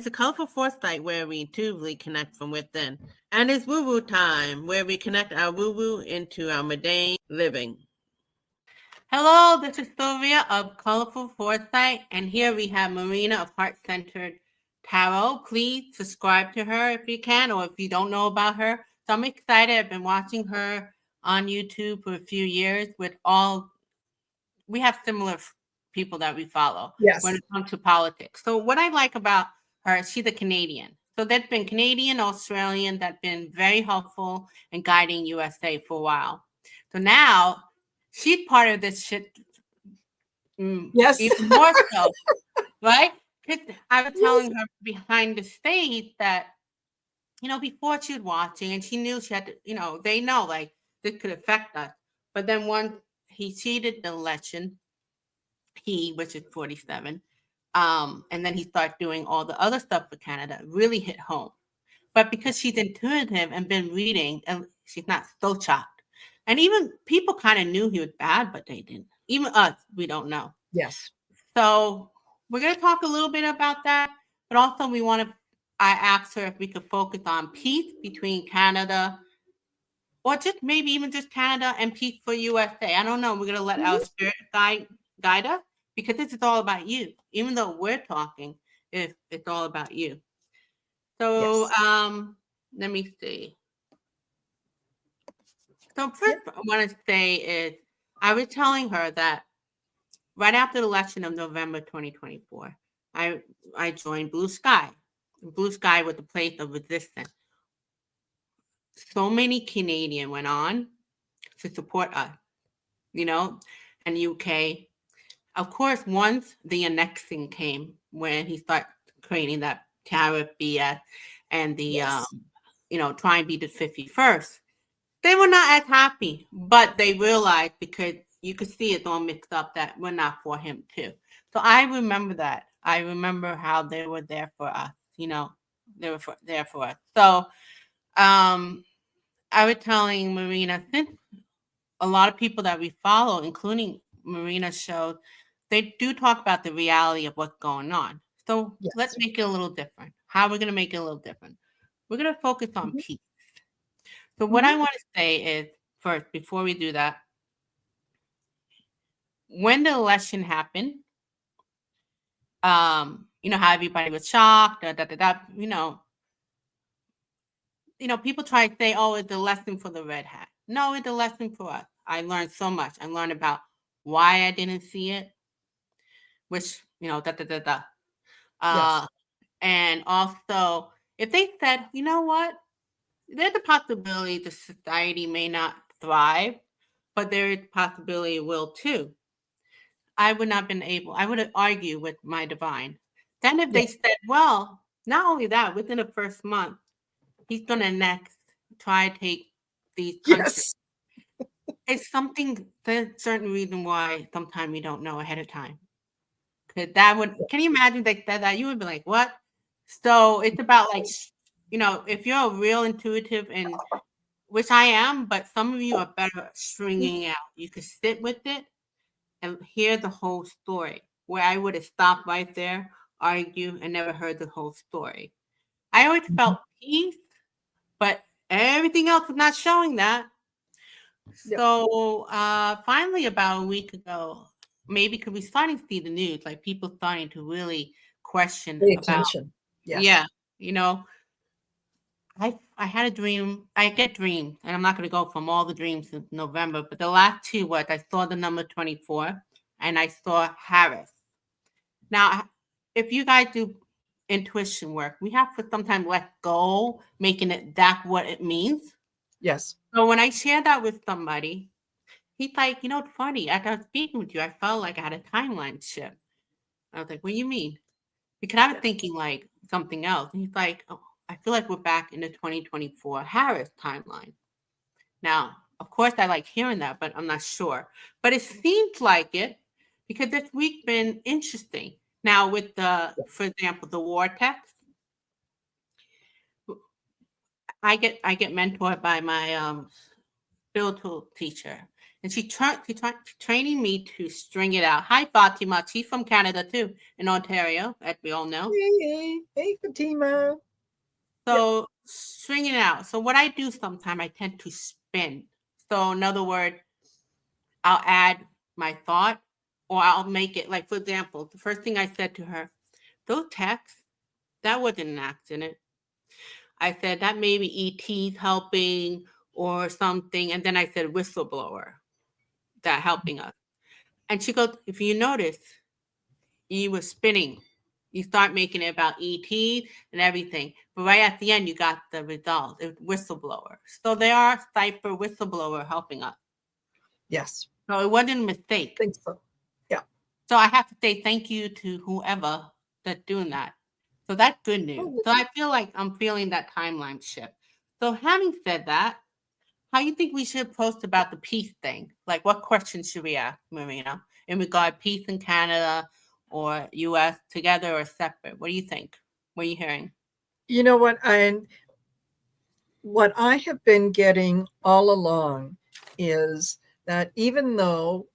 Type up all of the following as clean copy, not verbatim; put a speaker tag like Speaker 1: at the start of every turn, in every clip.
Speaker 1: to Colorful Foresight, where we intuitively connect from within. And it's Woo Woo time, where we connect our woo woo into our mundane living. Hello, this is Sylvia of Colorful Foresight, and here we have Marina of Heart Centered Tarot. Please subscribe to her if you can, or if you don't know about her. So I'm excited. I've been watching her on YouTube for a few years we have similar people that we follow when it comes to politics. So what I like about her, she's a Canadian. So they've been Canadian, Australian, that's been very helpful in guiding USA for a while. So now she's part of this shit.
Speaker 2: Yes.
Speaker 1: Even more so, right? I was telling her behind the stage that, before she was watching and she knew she had to, they know like this could affect us. But then once he cheated the election, which is 47, and then he started doing all the other stuff for Canada, really hit home. But because she's intuitive and been reading, and she's not so shocked. And even people kind of knew he was bad, but they didn't. Even us, we don't know.
Speaker 2: Yes.
Speaker 1: So we're going to talk a little bit about that, but also I asked her if we could focus on peace between Canada, or just maybe even just Canada, and peace for USA. I don't know. We're going to let our spirit guide us, because this is all about you. Even though we're talking, it's all about you. So let me see. So first I want to say is, I was telling her that right after the election of November 2024, I joined BlueSky. BlueSky was the place of resistance. So many Canadians went on to support us, and UK. Of course, once the annexing came, when he started creating that tariff BS and the, try and be the 51st, they were not as happy, but they realized, because you could see it all mixed up, that we're not for him too. So I remember that. I remember how they were there for us, they were there for us. So I was telling Marina, since a lot of people that we follow, including Marina's show, they do talk about the reality of what's going on. So let's make it a little different. How are we going to make it a little different? We're going to focus on peace. So what I want to say is, first, before we do that, when the election happened, how everybody was shocked, people try to say, oh, it's a lesson for the red hat. No, it's a lesson for us. I learned so much. I learned about why I didn't see it, which, and also, if they said, you know what, there's a possibility the society may not thrive, but there is a possibility it will too. I would not have been able, I would have argued with my divine. Then if they said, well, not only that, within the first month, he's going to next try to take these countries. It's something, there's a certain reason why sometimes we don't know ahead of time. Because can you imagine they said that? You would be like, what? So it's about like, if you're a real intuitive, and which I am, but some of you are better at stringing out. You could sit with it and hear the whole story, where I would have stopped right there, argue, and never heard the whole story. I always felt peace, but everything else was not showing that. So finally, about a week ago, maybe because we starting to see the news, like people starting to really question about, I had a dream. I get dreams, and I'm not going to go from all the dreams since November, but the last two was I saw the number 24, and I saw Harris. Now, if you guys do intuition work, we have to sometimes let go, making it that what it means.
Speaker 2: Yes.
Speaker 1: So when I share that with somebody, he's like, it's funny. After I was speaking with you, I felt like I had a timeline shift. I was like, what do you mean? Because I was thinking like something else. And he's like, oh, I feel like we're back in the 2024 Harris timeline. Now, of course, I like hearing that, but I'm not sure. But it seems like it, because this week been interesting. Now, with for example, the war text, I get mentored by my spiritual teacher, And she training me to string it out. Hi, Fatima. She's from Canada too, in Ontario, as we all know.
Speaker 2: Hey, Fatima.
Speaker 1: So string it out. So what I do sometimes, I tend to spin. So in other words, I'll add my thought, or I'll make it like, for example, the first thing I said to her, those texts, that wasn't an accident. I said that maybe ET's helping or something, and then I said whistleblower that helping us. And she goes, if you notice, you were spinning. You start making it about ET and everything. But right at the end, you got the result. It was whistleblower. So they are cyber whistleblower helping us.
Speaker 2: Yes.
Speaker 1: So it wasn't a mistake.
Speaker 2: I think so. Yeah.
Speaker 1: So I have to say thank you to whoever that's doing that. So that's good news. So I feel like I'm feeling that timeline shift. So having said that, how you think we should post about the peace thing? Like, what questions should we ask, Marina, in regard peace in Canada or U.S. together or separate? What do you think? What are you hearing?
Speaker 2: You know what I have been getting all along is that even though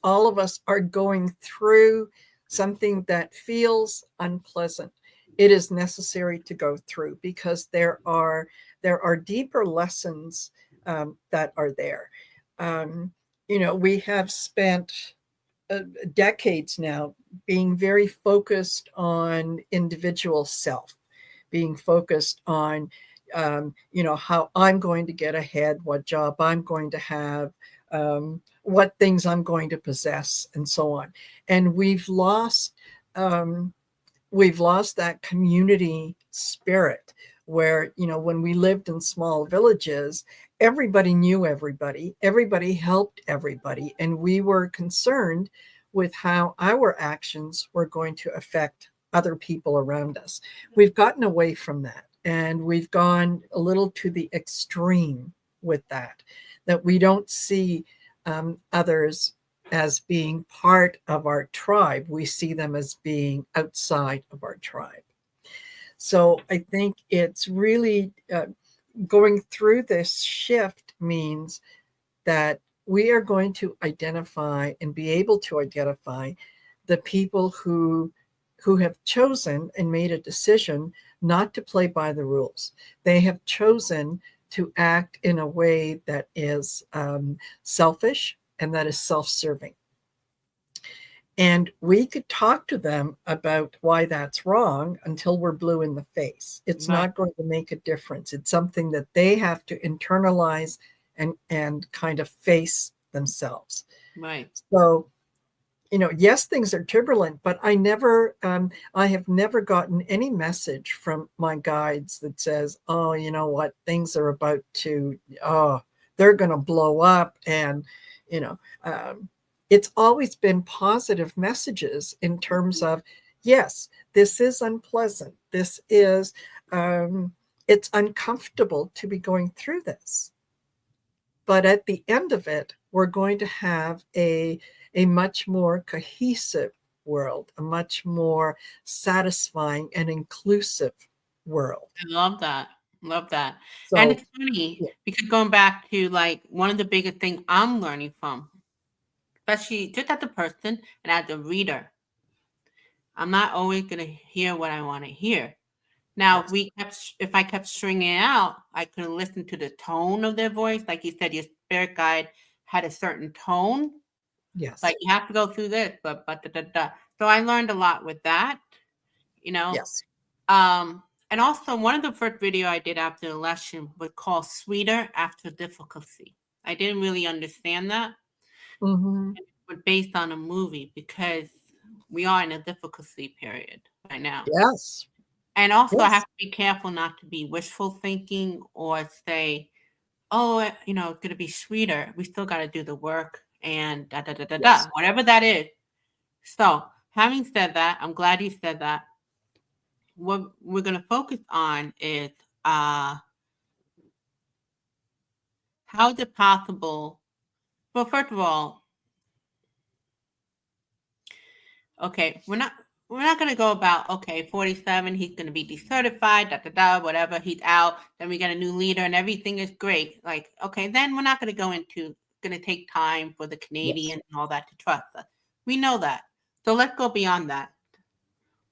Speaker 2: all of us are going through something that feels unpleasant, it is necessary to go through because there are deeper lessons that are there. Um, we have spent decades now being very focused on individual self, being focused on how I'm going to get ahead, what job I'm going to have, what things I'm going to possess, and so on. And um, we've lost that community spirit where, when we lived in small villages, everybody knew everybody, everybody helped everybody, and we were concerned with how our actions were going to affect other people around us. We've gotten away from that, and we've gone a little to the extreme with that we don't see others as being part of our tribe. We see them as being outside of our tribe. So I think it's really going through this shift means that we are going to identify and be able to identify the people who have chosen and made a decision not to play by the rules. They have chosen to act in a way that is selfish and that is self-serving. And we could talk to them about why that's wrong until we're blue in the face. It's
Speaker 1: Right.
Speaker 2: not going to make a difference. It's something that they have to internalize and kind of face themselves.
Speaker 1: Right.
Speaker 2: So, yes, things are turbulent, but I have never gotten any message from my guides that says, oh, you know what, things are about to, they're going to blow up. And, it's always been positive messages in terms of, yes, this is unpleasant. This is, it's uncomfortable to be going through this. But at the end of it, we're going to have a much more cohesive world, a much more satisfying and inclusive world.
Speaker 1: I love that. Love that. And
Speaker 2: So,
Speaker 1: it's funny
Speaker 2: yeah.
Speaker 1: because going back to like one of the biggest things I'm learning from, especially just as a person and as a reader, I'm not always going to hear what I want to hear. Now,
Speaker 2: Yes.
Speaker 1: if I kept stringing it out, I could listen to the tone of their voice. Like you said, your spirit guide had a certain tone.
Speaker 2: Yes.
Speaker 1: Like you have to go through this, but da, da, da. So I learned a lot with that, you know.
Speaker 2: Yes.
Speaker 1: And also one of the first video I did after the election was called Sweeter After Difficulty. I didn't really understand that,
Speaker 2: Mm-hmm.
Speaker 1: but based on a movie because we are in a difficulty period right now.
Speaker 2: Yes.
Speaker 1: And also, I have
Speaker 2: Yes.
Speaker 1: to be careful not to be wishful thinking or say, "Oh, it's gonna be sweeter. We still got to do the work and da da da da da,
Speaker 2: Yes.
Speaker 1: whatever that is." So, having said that, I'm glad you said that. What we're gonna focus on is uh, how is it possible? Well, first of all, okay, we're not gonna go about okay, 47, he's gonna be decertified, da da da, whatever, he's out. Then we get a new leader, and everything is great. Like, okay, then we're not gonna go into going to take time for the
Speaker 2: Yes.
Speaker 1: Canadian and all that to trust us. We know that. So let's go beyond that.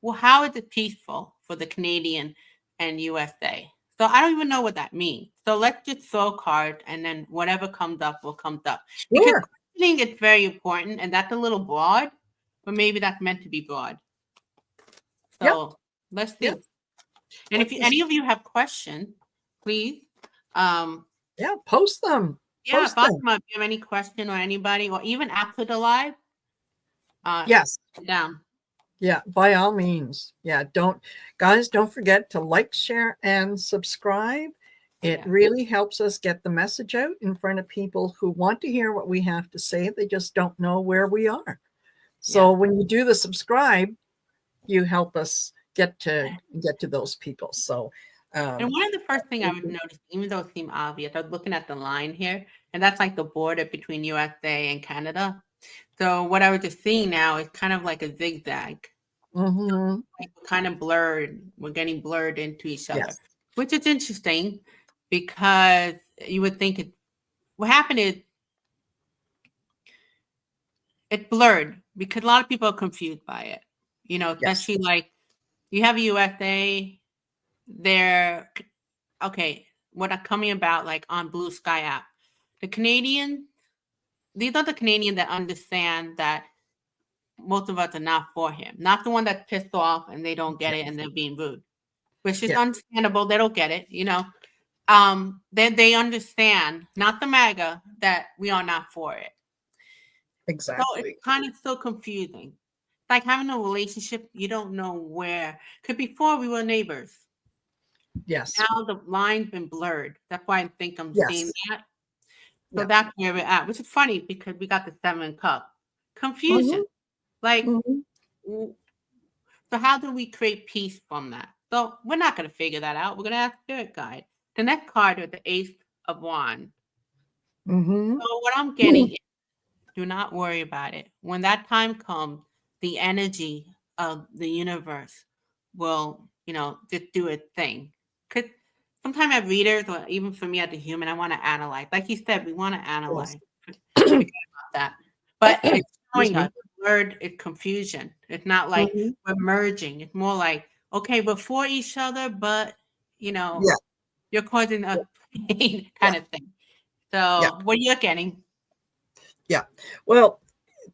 Speaker 1: Well, how is it peaceful for the Canadian and USA? So I don't even know what that means. So let's just throw cards, and then whatever comes up will come up. Because
Speaker 2: Sure.
Speaker 1: questioning is very important, and that's a little broad, but maybe that's meant to be broad.
Speaker 2: Yep.
Speaker 1: So let's see.
Speaker 2: Yep.
Speaker 1: And if any of you have questions, please,
Speaker 2: Yeah, post them.
Speaker 1: yeah,
Speaker 2: Post them.
Speaker 1: Fatima, if you have any question or anybody, or even after the live,
Speaker 2: Yes.
Speaker 1: down.
Speaker 2: Yeah, by all means. Yeah, don't forget to like, share, and subscribe. It
Speaker 1: Yeah.
Speaker 2: really helps us get the message out in front of people who want to hear what we have to say. They just don't know where we are. So
Speaker 1: Yeah.
Speaker 2: when you do the subscribe, you help us get to those people. So
Speaker 1: And one of the first thing I would notice, even though it seemed obvious, I was looking at the line here, and that's like the border between USA and Canada. So what I was just seeing now is kind of like a zigzag.
Speaker 2: mhm,
Speaker 1: Like we're kind of blurred. We're getting blurred into each other,
Speaker 2: yes,
Speaker 1: which is interesting because you would think what happened is it blurred because a lot of people are confused by it.
Speaker 2: yes,
Speaker 1: Especially like you have USA, they're okay. What are coming about like on BlueSky app? The Canadian, these are the Canadians that understand that most of us are not for him, not the one that's pissed off and they don't get
Speaker 2: yes,
Speaker 1: it and they're being rude, which is
Speaker 2: yeah,
Speaker 1: understandable. They don't get it. They understand, not the MAGA, that we are not for it. So it's
Speaker 2: exactly.
Speaker 1: kind of so confusing. It's like having a relationship, you don't know where. Because before we were neighbors.
Speaker 2: Yes,
Speaker 1: Now the line's been blurred. That's why I think I'm seeing
Speaker 2: yes,
Speaker 1: that. So
Speaker 2: yeah.
Speaker 1: that's where we're at, which is funny because we got the 7 cup.
Speaker 2: Mhm,
Speaker 1: Confusion. Like,
Speaker 2: mhm,
Speaker 1: so how do we create peace from that? So we're not going to figure that out. We're going to ask Spirit Guide. The next card is the Ace of Wands.
Speaker 2: mhm,
Speaker 1: So what I'm getting is, do not worry about it. When that time comes, the energy of the universe will, just do its thing. Because sometimes as readers, or even for me as a human, I want to analyze. Like you said, we want to
Speaker 2: yes.
Speaker 1: analyze. Forget about that. But it's
Speaker 2: Excuse
Speaker 1: showing
Speaker 2: me.
Speaker 1: us word is confusion. It's not like
Speaker 2: Mhm,
Speaker 1: we're merging. It's more like, okay, we're for each other, but
Speaker 2: yeah,
Speaker 1: you're causing us pain
Speaker 2: yeah,
Speaker 1: kind of thing.
Speaker 2: yeah,
Speaker 1: So what are you getting?
Speaker 2: yeah. Well,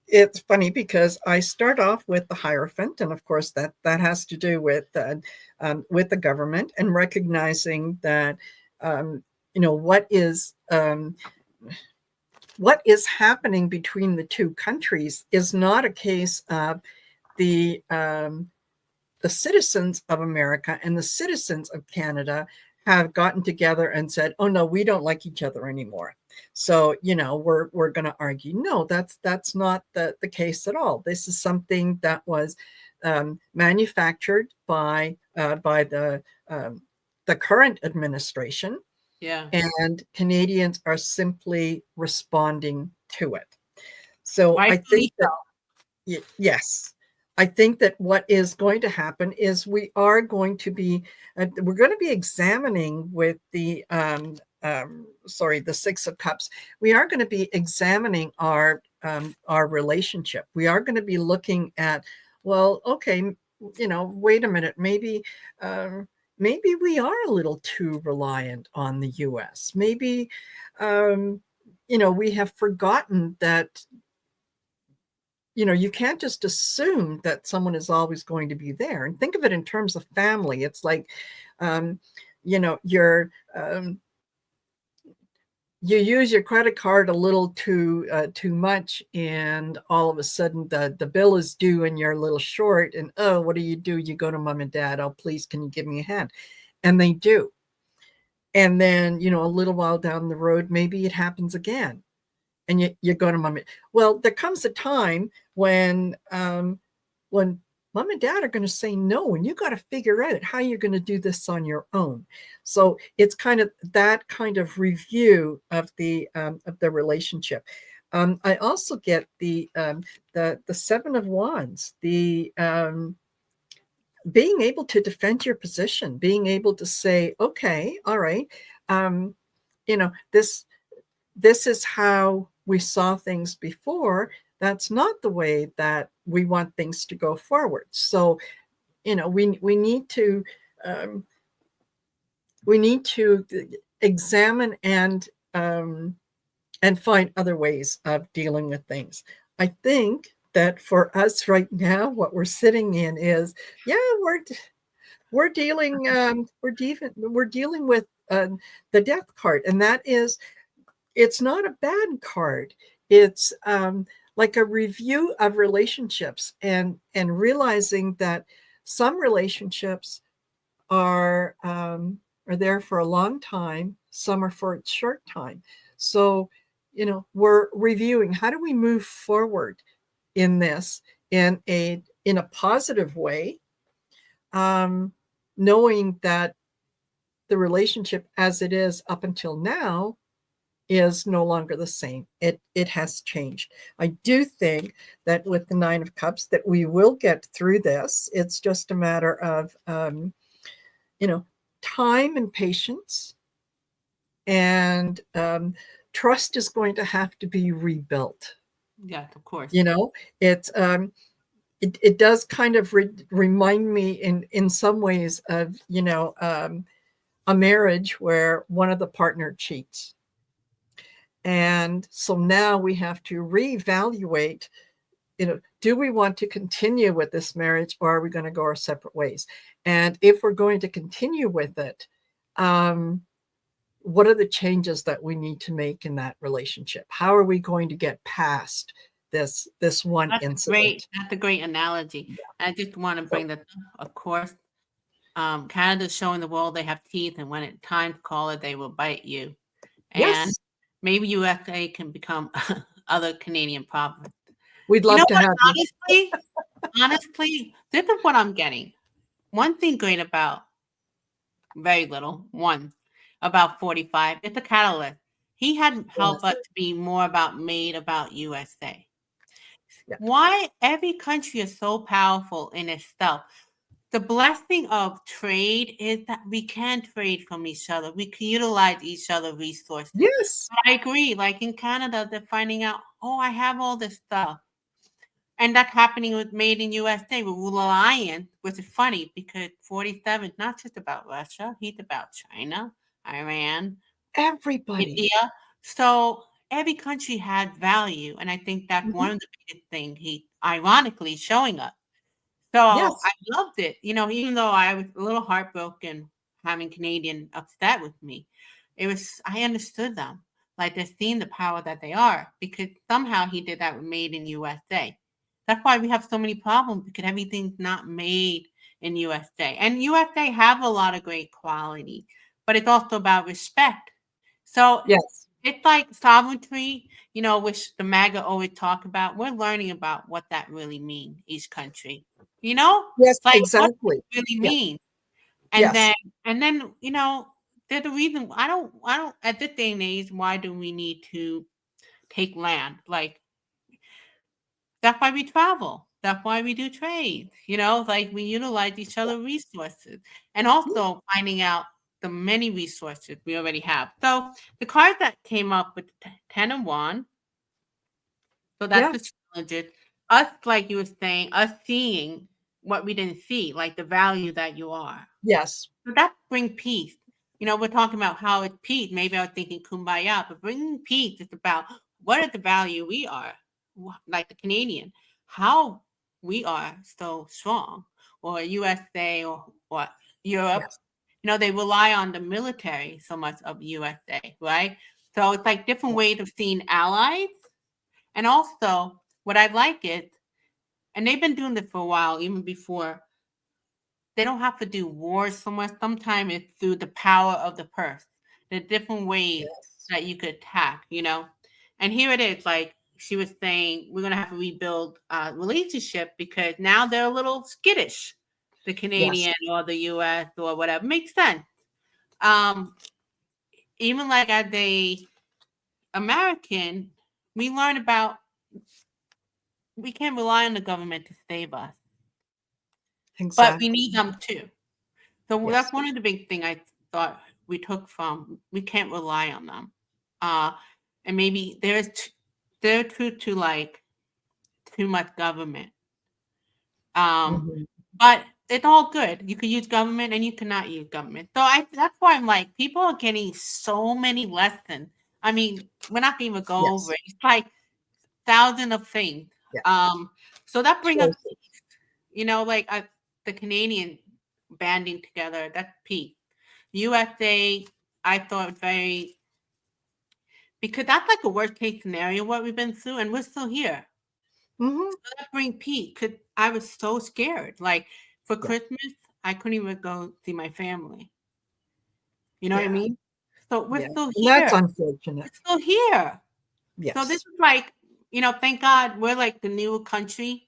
Speaker 2: it's funny because I start off with the Hierophant, and of course that has to do with the government and recognizing that um, what is happening between the two countries is not a case of the um, the citizens of America and the citizens of Canada have gotten together and said, "Oh no, we don't like each other anymore." So we're going to argue. No, that's not the case at all. This is something that was manufactured by the current administration,
Speaker 1: Yeah.
Speaker 2: and Canadians are simply responding to it. So I think
Speaker 1: Rightfully so.
Speaker 2: that yes, I think that what is going to happen is we're going to be examining with the 6 of Cups. We are going to be examining our relationship. We are going to be looking at, well, okay, wait a minute, um, maybe we are a little too reliant on the U.S. Maybe we have forgotten that you can't just assume that someone is always going to be there. And think of it in terms of family. It's like, um, you're you use your credit card a little too much, and all of a sudden the bill is due and you're a little short. And oh, what do? You go to mom and dad. Oh, please, can you give me a hand? And they do. And then a little while down the road, maybe it happens again, and you go to mom. Well, there comes a time when mom and dad are going to say no, and you got to figure out how you're going to do this on your own. So it's kind of that kind of review of the relationship. I also get the 7 of Wands, the being able to defend your position, being able to say, okay, all right, um, this is how we saw things before, that's not the way that we want things to go forward. So, we need to um, examine and find other ways of dealing with things. I think that for us right now, what we're sitting in is, yeah, we're dealing we're dealing with the death card, and that is, it's not a bad card. It's like a review of relationships, and realizing that some relationships are are there for a long time, some are for a short time. So, we're reviewing, how do we move forward in this, in a positive way, um, knowing that the relationship as it is up until now is no longer the same. It has changed. I do think that with the Nine of Cups that we will get through this. It's just a matter of you know time and patience, and trust is going to have to be rebuilt.
Speaker 1: Yes, of course.
Speaker 2: You know, it's it does kind of remind me in some ways of a marriage where one of the partner cheats. And so now we have to reevaluate, do we want to continue with this marriage, or are we going to go our separate ways? And if we're going to continue with it, um, what are the changes that we need to make in that relationship? How are we going to get past this one
Speaker 1: That's great.
Speaker 2: incident?
Speaker 1: That's a great analogy.
Speaker 2: Yeah.
Speaker 1: I just want to
Speaker 2: So,
Speaker 1: bring that up. Of course, Canada's showing the world they have teeth, and when it's time to call it, they will bite you. And
Speaker 2: yes,
Speaker 1: maybe USA can become other Canadian province.
Speaker 2: we'd
Speaker 1: You know
Speaker 2: love to
Speaker 1: what?
Speaker 2: have you.
Speaker 1: Honestly, this is what I'm getting. One thing great about very little, one about 45, it's a catalyst. He had helped
Speaker 2: Yes.
Speaker 1: us to be more made about USA.
Speaker 2: Yeah.
Speaker 1: Why every country is so powerful in itself. The blessing of trade is that we can trade from each other. We can utilize each other's resources.
Speaker 2: Yes.
Speaker 1: I agree. Like in Canada, they're finding out, oh, I have all this stuff. And that's happening with Made in USA with Reliant, which is funny because 47 is not just about Russia. He's about China, Iran,
Speaker 2: Everybody.
Speaker 1: India. So every country had value. And I think that's
Speaker 2: Mhm.
Speaker 1: one of the biggest things he ironically showing us. So I
Speaker 2: Yes.
Speaker 1: loved it. Even though I was a little heartbroken having Canadian upset with me, I understood them. Like they're seeing the power that they are because somehow he did that with Made in USA. That's why we have so many problems because everything's not made in USA. And USA have a lot of great quality, but it's also about respect. So
Speaker 2: Yes.
Speaker 1: it's like sovereignty, which the MAGA always talk about. We're learning about what that really means, each country. You know?
Speaker 2: Yes,
Speaker 1: Like what does
Speaker 2: exactly.
Speaker 1: it really
Speaker 2: Yeah.
Speaker 1: mean? And
Speaker 2: Yes.
Speaker 1: then, there's a reason I don't at this day and age, why do we need to take land? Like that's why we travel. That's why we do trade. Like we utilize each other's resources. And
Speaker 2: Yeah.
Speaker 1: also finding out the many resources we already have. So the card that came up with Ten and One, so that's
Speaker 2: Yeah.
Speaker 1: the challenges. Us, like you were saying, us seeing what we didn't see, like the value that you are.
Speaker 2: Yes.
Speaker 1: So that bring peace. We're talking about how it's peace. Maybe I was thinking kumbaya, but bringing peace is about what is the value we are, like the Canadian, how we are so strong, or USA or Europe.
Speaker 2: Yes.
Speaker 1: They rely on the military so much of USA, right? So it's like different
Speaker 2: Yeah.
Speaker 1: ways of seeing allies. And also, what I like is, and they've been doing this for a while, even before, they don't have to do wars so much. Sometimes it's through the power of the purse. There are different ways
Speaker 2: Yes.
Speaker 1: that you could attack. And here it is, like she was saying, we're gonna have to rebuild relationship because now they're a little skittish, the
Speaker 2: Yes.
Speaker 1: Canadian or the US or whatever. Makes sense. Um, Even like as a American, we learn about we can't rely on the government to save us, but we
Speaker 2: Exactly.
Speaker 1: need them too. So
Speaker 2: Yes.
Speaker 1: that's one of the big thing I thought we took from. We can't rely on them, uh, and maybe there's they're true to like too much government. Um,
Speaker 2: Mhm.
Speaker 1: but it's all good. You can use government and you cannot use government. So that's why I'm like, people are getting so many lessons. I mean, we're not gonna even go over
Speaker 2: Yes.
Speaker 1: it. It's like thousands of things.
Speaker 2: Yeah.
Speaker 1: Um, so that brings us,
Speaker 2: Choices.
Speaker 1: like the Canadian banding together. That's peace. USA, I thought very because that's like a worst case scenario what we've been through, and we're still here.
Speaker 2: Hmm.
Speaker 1: So that bring peace. Cause I was so scared. Like for
Speaker 2: Yeah.
Speaker 1: Christmas, I couldn't even go see my family. You know what I
Speaker 2: Yeah.
Speaker 1: mean? So we're
Speaker 2: Yeah.
Speaker 1: still
Speaker 2: And that's
Speaker 1: here.
Speaker 2: unfortunate.
Speaker 1: We're still here. So this
Speaker 2: Yes.
Speaker 1: is like, thank God we're like the new country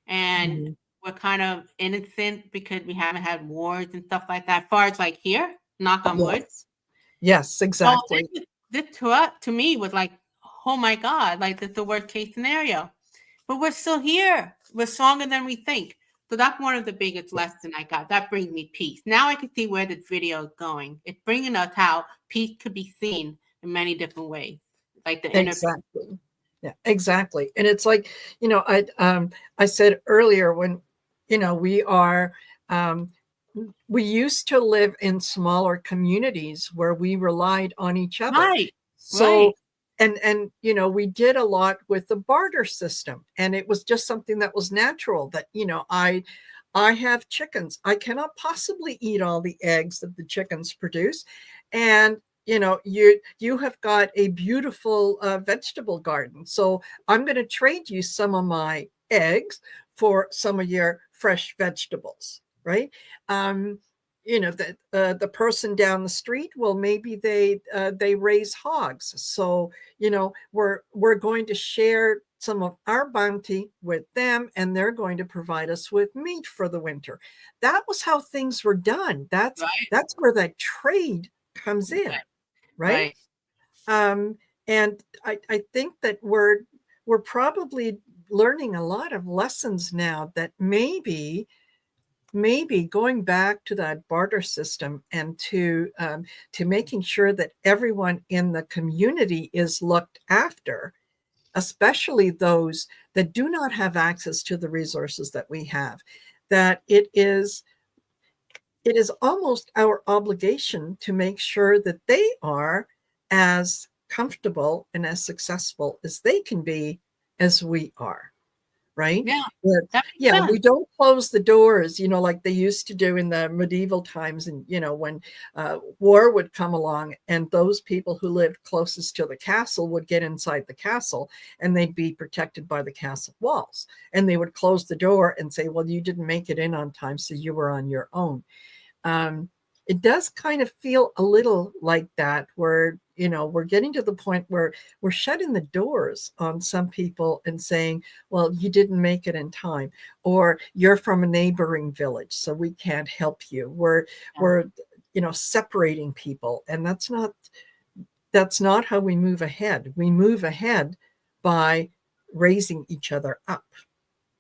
Speaker 1: and
Speaker 2: Mhm.
Speaker 1: we're kind of innocent because we haven't had wars and stuff like that. As far as like here, knock on wood.
Speaker 2: Yes. Yes,
Speaker 1: So
Speaker 2: exactly.
Speaker 1: this to me was like, oh my God, like this is the worst case scenario. But we're still here. We're stronger than we think. So that's one of the biggest
Speaker 2: Yes.
Speaker 1: lessons I got. That brings me peace. Now I can see where this video is going. It's bringing us how peace could be seen in many different ways, like the inner peace.
Speaker 2: Exactly. Yeah, exactly. And it's like, I said earlier when, we are um, we used to live in smaller communities where we relied on each other.
Speaker 1: Right, right,
Speaker 2: So and we did a lot with the barter system, and it was just something that was natural that, I have chickens. I cannot possibly eat all the eggs that the chickens produce. And you have got a beautiful vegetable garden, so I'm going to trade you some of my eggs for some of your fresh vegetables, right? um, the person down the street, well, maybe they raise hogs, so we're going to share some of our bounty with them, and they're going to provide us with meat for the winter. That was how things were done. that's
Speaker 1: right,
Speaker 2: that's where that trade comes in,
Speaker 1: right,
Speaker 2: right?
Speaker 1: right.
Speaker 2: um, and I think that we're probably learning a lot of lessons now, that maybe going back to that barter system, and to making sure that everyone in the community is looked after, especially those that do not have access to the resources that we have, that it is almost our obligation to make sure that they are as comfortable and as successful as they can be as we are, right?
Speaker 1: Yeah,
Speaker 2: But
Speaker 1: that makes
Speaker 2: yeah, we
Speaker 1: sense.
Speaker 2: don't close the doors, like they used to do in the medieval times. And, when war would come along, and those people who lived closest to the castle would get inside the castle, and they'd be protected by the castle walls. And they would close the door and say, well, you didn't make it in on time, so you were on your own. um, it does kind of feel a little like that, where we're getting to the point where we're shutting the doors on some people and saying, well, you didn't make it in time, or you're from a neighboring village, so we can't help you. we're
Speaker 1: Yeah.
Speaker 2: we're separating people, and that's not how we move ahead. We move ahead by raising each other up.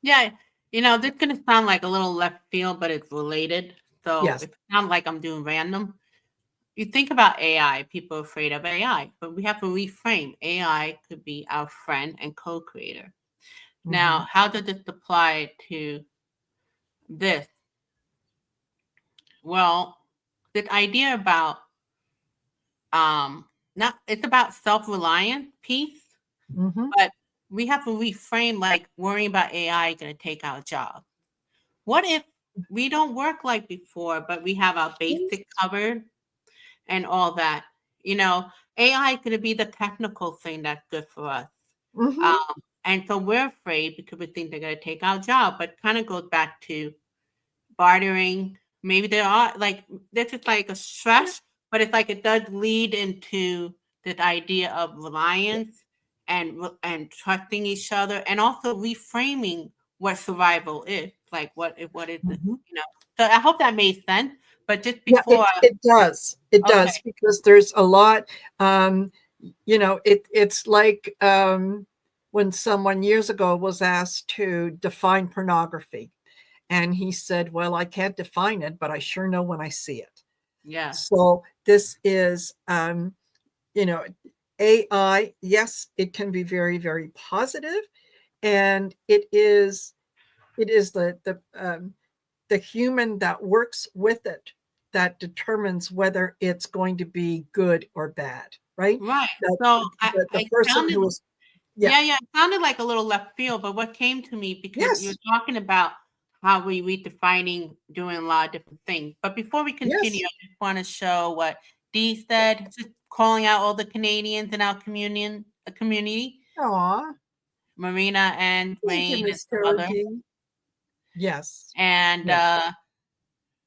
Speaker 1: Yeah, this is gonna sound like a little left field, but it's related. So
Speaker 2: Yes.
Speaker 1: it sounds like I'm doing random. You think about AI, people are afraid of AI, but we have to reframe. AI could be our friend and co-creator.
Speaker 2: Hmm.
Speaker 1: Now, how does this apply to this? Well, the idea about not it's about self-reliance piece,
Speaker 2: Hmm.
Speaker 1: but we have to reframe like worrying about AI going to take our job. What if we don't work like before, but we have our basic covered and all that? You know, AI is going to be the technical thing that's good for us.
Speaker 2: Hmm.
Speaker 1: Um, and so we're afraid because we think they're going to take our job, but kind of goes back to bartering. Maybe there are like this is like a stress, but it's like it does lead into this idea of reliance and trusting each other, and also reframing what survival is. Like what is it?
Speaker 2: Hmm.
Speaker 1: You know. So I hope that made sense. But just
Speaker 2: Yeah,
Speaker 1: before,
Speaker 2: it does. It
Speaker 1: okay,
Speaker 2: does, because there's a lot. It's like when someone years ago was asked to define pornography, and he said, "Well, I can't define it, but I sure know when I see it."
Speaker 1: yeah,
Speaker 2: So this is, you know, AI, yes, it can be very, very positive, and it is the human that works with it that determines whether it's going to be good or bad, right?
Speaker 1: Right.
Speaker 2: That
Speaker 1: So
Speaker 2: the
Speaker 1: I
Speaker 2: person
Speaker 1: sounded,
Speaker 2: who is, yeah,
Speaker 1: yeah, yeah, it sounded like a little left field, but what came to me because you're
Speaker 2: yes,
Speaker 1: talking about how we redefining doing a lot of different things. But before we continue,
Speaker 2: yes,
Speaker 1: I just want to show what Dee said, just calling out all the Canadians in our community,
Speaker 2: aw,
Speaker 1: Marina and
Speaker 2: thank you,
Speaker 1: Rain and
Speaker 2: Miss
Speaker 1: some others.
Speaker 2: Carradine. Yes,
Speaker 1: And
Speaker 2: yes,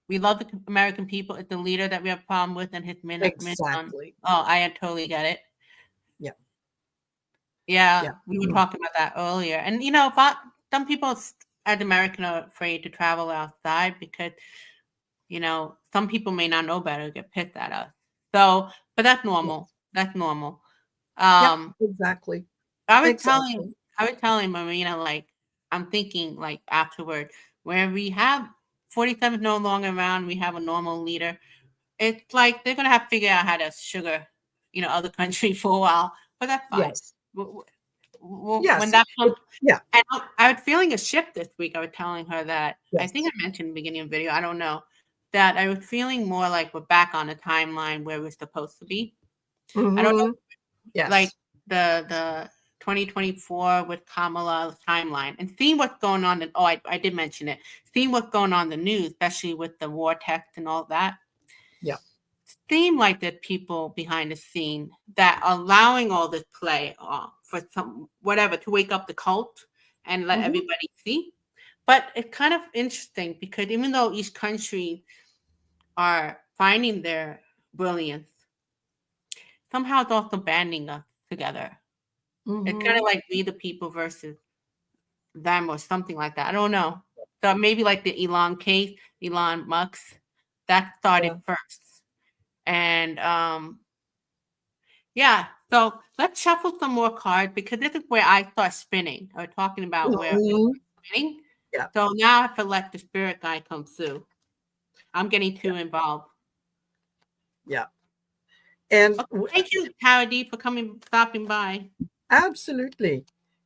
Speaker 1: we love the American people. It's the leader that we have a problem with, and his
Speaker 2: exactly.
Speaker 1: oh, I totally get it.
Speaker 2: Yeah,
Speaker 1: Yeah,
Speaker 2: yeah,
Speaker 1: we were talking about that earlier. And if some people as American are afraid to travel outside because some people may not know better, get pissed at us. So, but that's normal.
Speaker 2: yes,
Speaker 1: That's normal.
Speaker 2: yeah,
Speaker 1: Um,
Speaker 2: exactly,
Speaker 1: I was telling
Speaker 2: exactly.
Speaker 1: I was telling Marina, like, I'm thinking, like, afterward, where we have 47 no longer around, we have a normal leader. It's like they're gonna have to figure out how to sugar, other countries for a while, but that's fine.
Speaker 2: Yes,
Speaker 1: When
Speaker 2: yes,
Speaker 1: that comes,
Speaker 2: yeah,
Speaker 1: and I was feeling a shift this week. I was telling her that I think
Speaker 2: yes,
Speaker 1: I mentioned in the beginning of the video. I don't know that I was feeling more like we're back on the timeline where we're supposed to be. I don't know,
Speaker 2: mm-hmm,
Speaker 1: like
Speaker 2: yes,
Speaker 1: the 2024 with Kamala's timeline and seeing what's going on. I did mention it. Seeing what's going on in the news, especially with the war text and all that.
Speaker 2: yeah,
Speaker 1: Seem like the people behind the scene that are allowing all this play for some whatever to wake up the cult and let
Speaker 2: mm-hmm,
Speaker 1: everybody see. But it's kind of interesting because even though each country are finding their brilliance, somehow it's also banding us together. It's kind
Speaker 2: mm-hmm,
Speaker 1: of like we the people versus them or something like that. I don't know. So maybe like the Elon case, Elon Musk, that started
Speaker 2: yeah,
Speaker 1: first. And yeah, so let's shuffle some more cards because this is where I start spinning or talking about where it's
Speaker 2: mhm,
Speaker 1: spinning.
Speaker 2: yeah,
Speaker 1: So now I have to let the spirit guide come through. I'm getting
Speaker 2: yeah,
Speaker 1: too involved.
Speaker 2: yeah, and
Speaker 1: Okay, thank you, Tara for stopping by.
Speaker 2: absolutely.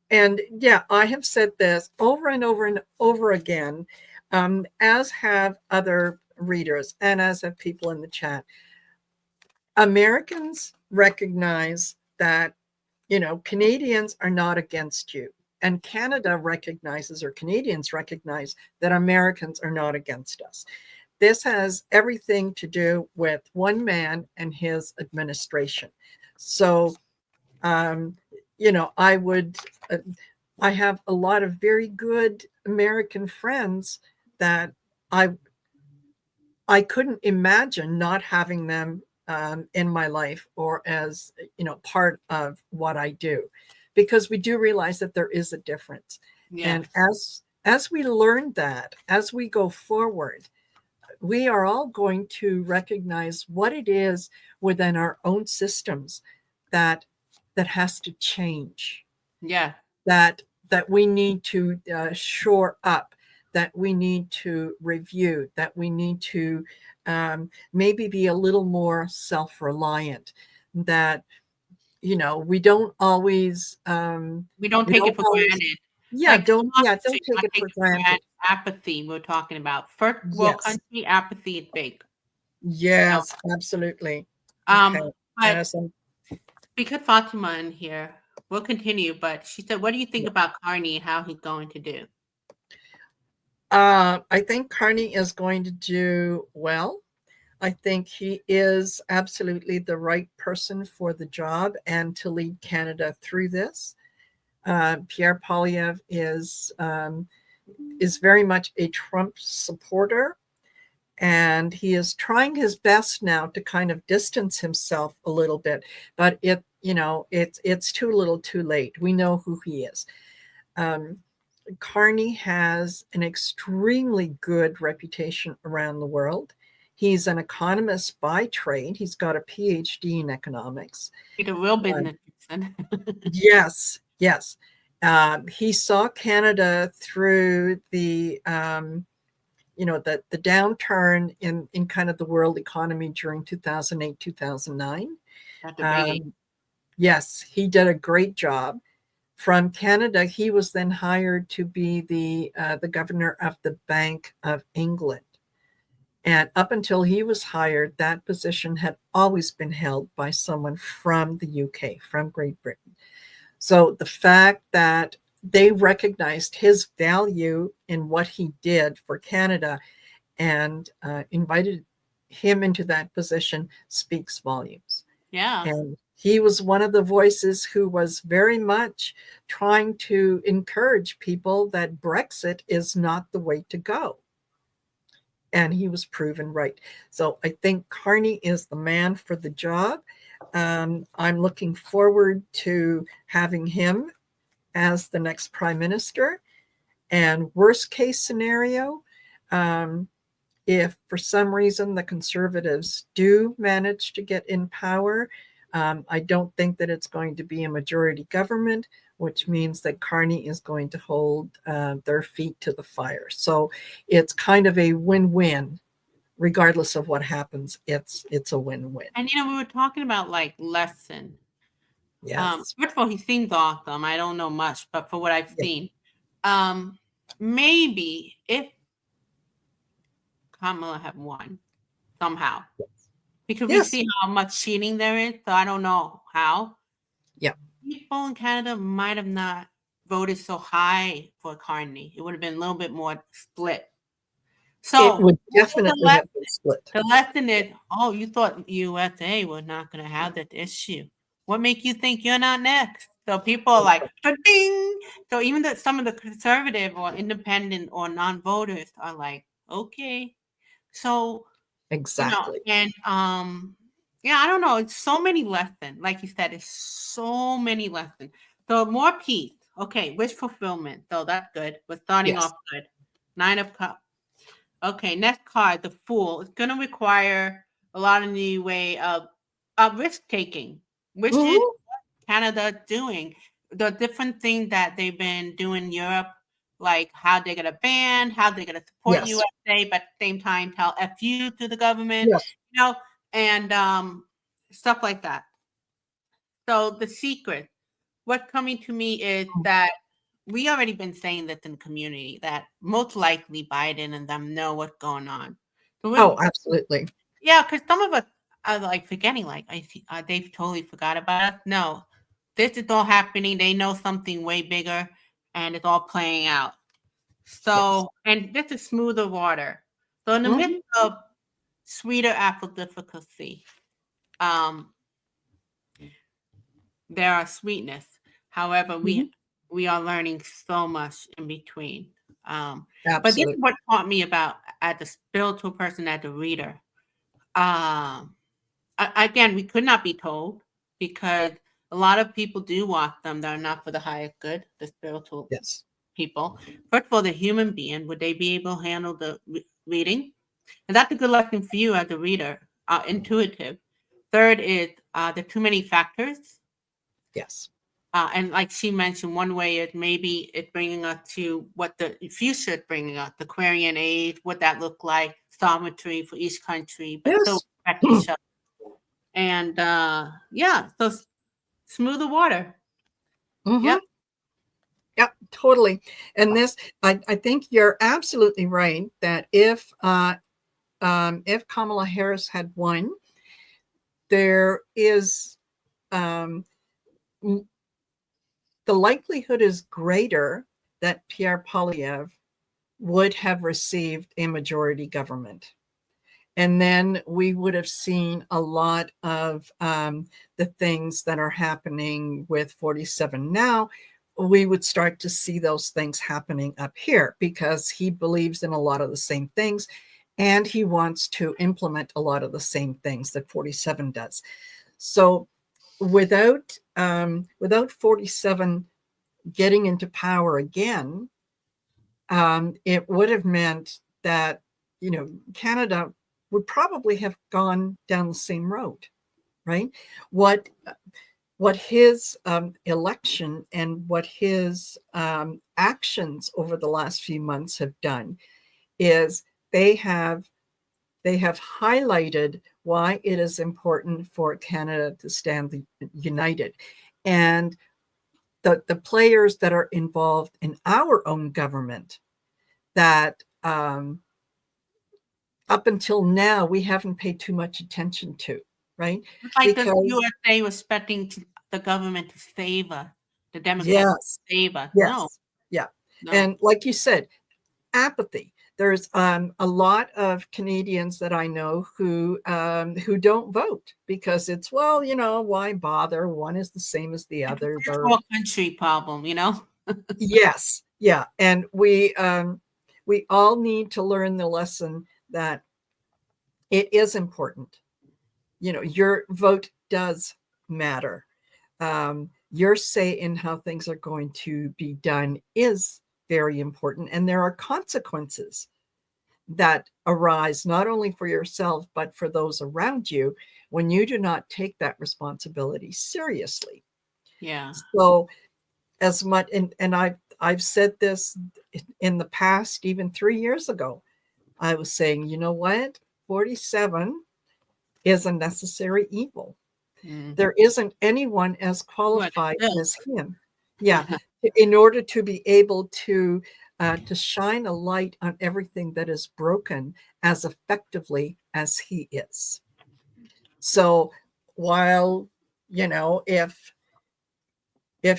Speaker 2: And yeah, I have said this over and over again, as have other readers and as have people in the chat. Americans recognize that, Canadians are not against you. And Canada recognizes, or Canadians recognize, that Americans are not against us. This has everything to do with one man and his administration. So, um, I would, I have a lot of very good American friends that I I couldn't imagine not having them in my life or as part of what I do, because we do realize that there is a difference,
Speaker 1: Yes,
Speaker 2: and as we learn that, as we go forward, we are all going to recognize what it is within our own systems that has to change,
Speaker 1: yes,
Speaker 2: that we need to shore up, that we need to review, that we need to maybe be a little more self-reliant, that we don't always
Speaker 1: we don't
Speaker 2: we
Speaker 1: take
Speaker 2: don't
Speaker 1: it for
Speaker 2: always
Speaker 1: granted.
Speaker 2: yeah,
Speaker 1: Like
Speaker 2: don't yeah,
Speaker 1: democracy,
Speaker 2: don't take
Speaker 1: not
Speaker 2: it
Speaker 1: take
Speaker 2: for
Speaker 1: it for
Speaker 2: granted.
Speaker 1: granted. Apathy, we're talking about. First world
Speaker 2: Yes,
Speaker 1: country, apathy is big. You know,
Speaker 2: yes, absolutely. Okay.
Speaker 1: um, but
Speaker 2: Yes,
Speaker 1: because Fatima in here, we'll continue. But she said, "What do you think
Speaker 2: yeah.
Speaker 1: about Carney and how he's going to do?"
Speaker 2: I think Carney is going to do well. I think he is absolutely the right person for the job and to lead Canada through this. Pierre Poilievre is very much a Trump supporter, and he is trying his best now to kind of distance himself a little bit. But it's too little, too late. We know who he is. Um, Carney has an extremely good reputation around the world. He's an economist by trade. He's got a PhD in economics.
Speaker 1: He's a real
Speaker 2: Uh,
Speaker 1: business person.
Speaker 2: yes, yes. He saw Canada through the downturn in kind of the world economy during 2008, 2009.
Speaker 1: That's a biggie.
Speaker 2: Um, Yes, he did a great job. From Canada, he was then hired to be the governor of the Bank of England. And up until he was hired, that position had always been held by someone from the UK, from Great Britain. So the fact that they recognized his value in what he did for Canada and invited him into that position speaks volumes.
Speaker 1: Yeah.
Speaker 2: And he was one of the voices who was very much trying to encourage people that Brexit is not the way to go. And he was proven right. So I think Carney is the man for the job. I'm looking forward to having him as the next prime minister. And worst case scenario, if for some reason the Conservatives do manage to get in power, I don't think that it's going to be a majority government, which means that Carney is going to hold their feet to the fire. So it's kind of a win-win. Regardless of what happens, it's a win-win.
Speaker 1: And we were talking about like lesson.
Speaker 2: Yes.
Speaker 1: First of all, he seems awesome. I don't know much, but for what I've
Speaker 2: Yes.
Speaker 1: seen, maybe if Kamala had won somehow, because we
Speaker 2: Yes.
Speaker 1: see how much cheating there is. So I don't know how.
Speaker 2: Yeah.
Speaker 1: People in Canada might have not voted so high for Carney. It would have been a little bit more split. So
Speaker 2: it would definitely have been split.
Speaker 1: The lesson is, oh, you thought USA was not going to have that issue. What make you think you're not next? So people are like, ding. So even some of the conservative or independent or non-voters are like, okay. So,
Speaker 2: Exactly.
Speaker 1: and yeah, I don't know. It's so many lessons. Like you said, it's so many lessons. So more peace. Okay, wish fulfillment. So that's good. We're starting
Speaker 2: Yes.
Speaker 1: off good. 9 of Cups. Okay, next card, the Fool. It's going to require a lot of the way of risk taking, which is what Canada doing. The different things that they've been doing in Europe, like how they're going to ban, how they're going to support
Speaker 2: Yes.
Speaker 1: USA, but at the same time tell FU to the government,
Speaker 2: Yes.
Speaker 1: and stuff like that. So the secret, what's coming to me is that we already been saying this in the community that most likely Biden and them know what's going on. So
Speaker 2: absolutely.
Speaker 1: yeah, because some of us are like forgetting, like they've totally forgot about us. No, this is all happening. They know something way bigger, and it's all playing out. So, and this is smoother water. So in the midst of sweeter apple difficulty, there are sweetness. However, we are learning so much in between. But this is what taught me about as a spiritual person, as a reader. Again, we could not be told because a lot of people do watch them that are not for the highest good, the spiritual people. First of all, the human being, would they be able to handle the reading? And that's a good lesson for you as a reader, intuitive. Third is there are too many factors.
Speaker 2: Yes.
Speaker 1: And like she mentioned, one way is maybe it's bringing us to what the future is bringing us, the Aquarian age, what that look like, sovereignty for each country, but still respect each other. And yeah, so smoother water. Yep.
Speaker 2: Yep, totally. And this, I think you're absolutely right that if Kamala Harris had won, there is the likelihood is greater that Pierre Poilievre would have received a majority government. And then we would have seen a lot of the things that are happening with 47 now. We would start to see those things happening up here because he believes in a lot of the same things and he wants to implement a lot of the same things that 47 does. So without 47 getting into power again, it would have meant that Canada would probably have gone down the same road, right? What his election and what his actions over the last few months have done is they have they have highlighted why it is important for Canada to stand united. And the players that are involved in our own government that up until now we haven't paid too much attention to, right?
Speaker 1: It's like the
Speaker 2: Because
Speaker 1: USA was expecting the government to save us, the Democrats
Speaker 2: yes,
Speaker 1: to save us. No,
Speaker 2: yes, yeah.
Speaker 1: no.
Speaker 2: And like you said, apathy. There's a lot of Canadians that I know who don't vote because it's, well, why bother? One is the same as the
Speaker 1: It's a
Speaker 2: other.
Speaker 1: first world country problem, you know?
Speaker 2: Yes, yeah, and we all need to learn the lesson that it is important. Your vote does matter. Your say in how things are going to be done is very important, and there are consequences that arise not only for yourself but for those around you when you do not take that responsibility seriously.
Speaker 1: Yeah.
Speaker 2: So as much, and I've said this in the past, even 3 years ago, I was saying, you know what, 47 is a necessary evil.
Speaker 1: Mm.
Speaker 2: There isn't anyone as
Speaker 1: What?
Speaker 2: qualified
Speaker 1: No.
Speaker 2: as him. Yeah, in order to be able to shine a light on everything that is broken as effectively as he is. So while, if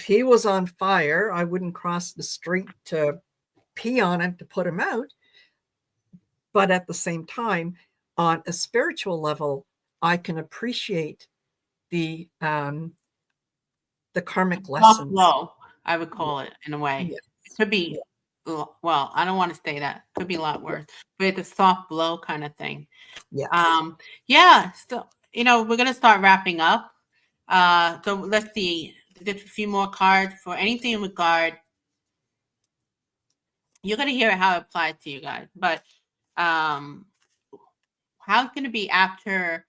Speaker 2: he was on fire, I wouldn't cross the street to pee on him to put him out. But at the same time, on a spiritual level, I can appreciate the karmic
Speaker 1: Soft
Speaker 2: lessons.
Speaker 1: blow, I would
Speaker 2: Yeah.
Speaker 1: call it in a way. It
Speaker 2: Yes.
Speaker 1: could
Speaker 2: Yeah.
Speaker 1: be, well, I don't want to say that. It could be a lot worse, but it's a soft blow kind of thing.
Speaker 2: Yes.
Speaker 1: Yeah. So, we're going to start wrapping up. So let's see. Just a few more cards for anything in regard. You're going to hear how it applies to you guys, but um, how it's going to be after.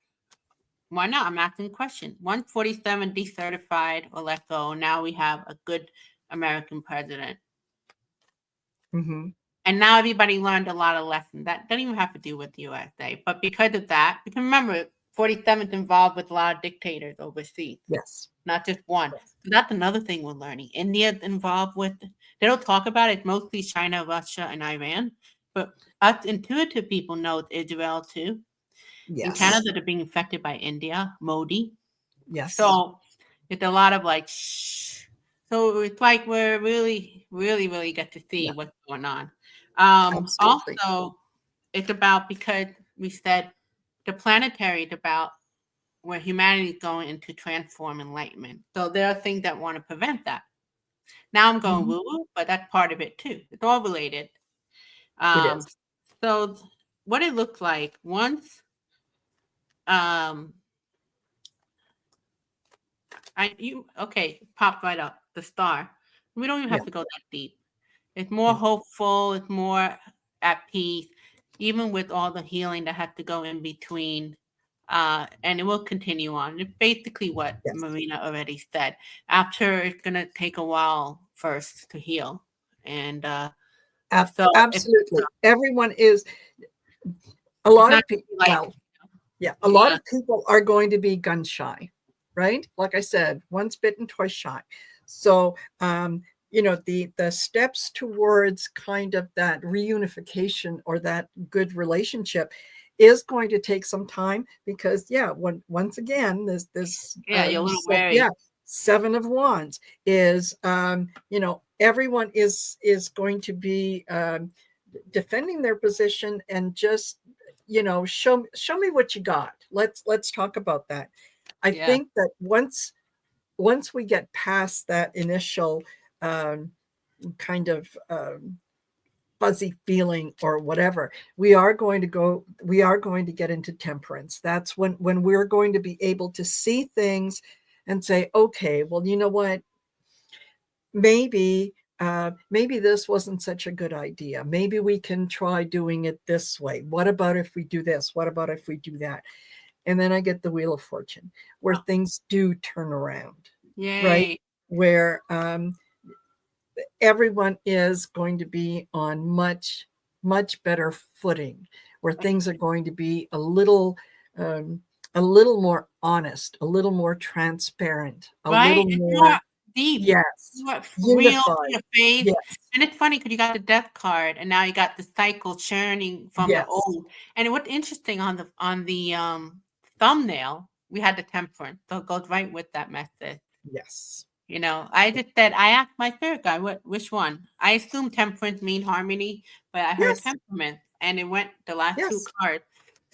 Speaker 1: Why not? I'm asking a question. 147 decertified or let go. Now we have a good American president.
Speaker 2: Mm-hmm.
Speaker 1: And now everybody learned a lot of lessons. That doesn't even have to do with the USA. But because of that, you can remember 47th involved with a lot of dictators overseas,
Speaker 2: Yes.
Speaker 1: not just one.
Speaker 2: Yes.
Speaker 1: So that's another thing we're learning. India's involved with, they don't talk about it. It's mostly China, Russia, and Iran. But us intuitive people know Israel too. In
Speaker 2: Yes.
Speaker 1: Canada, they're being affected by India, Modi.
Speaker 2: Yes.
Speaker 1: So it's a lot of like, shh. So it's like we're really, really, really get to see
Speaker 2: Yeah.
Speaker 1: what's going on.
Speaker 2: Absolutely.
Speaker 1: Also, it's about, because we said the planetary is about where humanity is going into transform enlightenment. So there are things that want to prevent that. Now I'm going
Speaker 2: Mhm.
Speaker 1: woo woo, but that's part of it too. It's all related.
Speaker 2: It
Speaker 1: Um,
Speaker 2: is.
Speaker 1: so what it looks like once um popped right up the star. We don't even
Speaker 2: Yeah.
Speaker 1: have to go that deep. It's more
Speaker 2: Yeah.
Speaker 1: hopeful, it's more at peace, even with all the healing that has to go in between. And it will continue on. It's basically what
Speaker 2: Yes.
Speaker 1: Marina already said. After, it's gonna take a while first to heal. And so
Speaker 2: Absolutely. Everyone is, a
Speaker 1: it's
Speaker 2: lot
Speaker 1: not
Speaker 2: of people,
Speaker 1: like,
Speaker 2: well, yeah, a lot
Speaker 1: yeah,
Speaker 2: of people are going to be gun shy, right? Like I said, once bitten, twice shy. So, the steps towards kind of that reunification or that good relationship is going to take some time because, yeah, once again, this
Speaker 1: yeah, you're a
Speaker 2: you
Speaker 1: little
Speaker 2: said, yeah,
Speaker 1: wary.
Speaker 2: 7 of Wands is, everyone is going to be defending their position and just, show me what you got. Let's talk about that. I
Speaker 1: Yeah,
Speaker 2: think that once we get past that initial um, kind of fuzzy feeling or whatever, we are going to get into temperance. That's when we're going to be able to see things and say, okay, well, you know what, maybe this wasn't such a good idea. Maybe we can try doing it this way. What about if we do this? What about if we do that? And then I get the Wheel of Fortune, where things do turn around, right?
Speaker 1: yay.
Speaker 2: Where everyone is going to be on much, much better footing, where things are going to be um, a little more honest, a little more transparent, a
Speaker 1: Right?
Speaker 2: little
Speaker 1: It's more
Speaker 2: more,
Speaker 1: deep,
Speaker 2: yes,
Speaker 1: more real to
Speaker 2: unified.
Speaker 1: your face.
Speaker 2: Yes,
Speaker 1: And it's funny because you got the death card, and now you got the cycle churning from the
Speaker 2: yes,
Speaker 1: old. And what's interesting on the thumbnail, we had the temperance, so it goes right with that message.
Speaker 2: yes,
Speaker 1: You know, I just said I asked my spirit guide which one. I assumed temperance mean harmony, but I heard
Speaker 2: yes,
Speaker 1: temperament, and it went the last two
Speaker 2: yes,
Speaker 1: cards.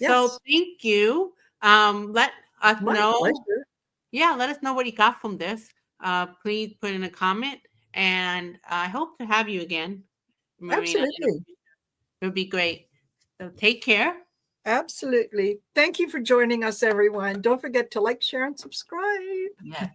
Speaker 1: So
Speaker 2: yes.
Speaker 1: thank you. Let us
Speaker 2: My
Speaker 1: know.
Speaker 2: pleasure.
Speaker 1: Yeah, let us know what you got from this. Please put in a comment, and I hope to have you again, Marina.
Speaker 2: Absolutely.
Speaker 1: It would be great. So take care.
Speaker 2: Absolutely. Thank you for joining us, everyone. Don't forget to like, share, and subscribe.
Speaker 1: Yes.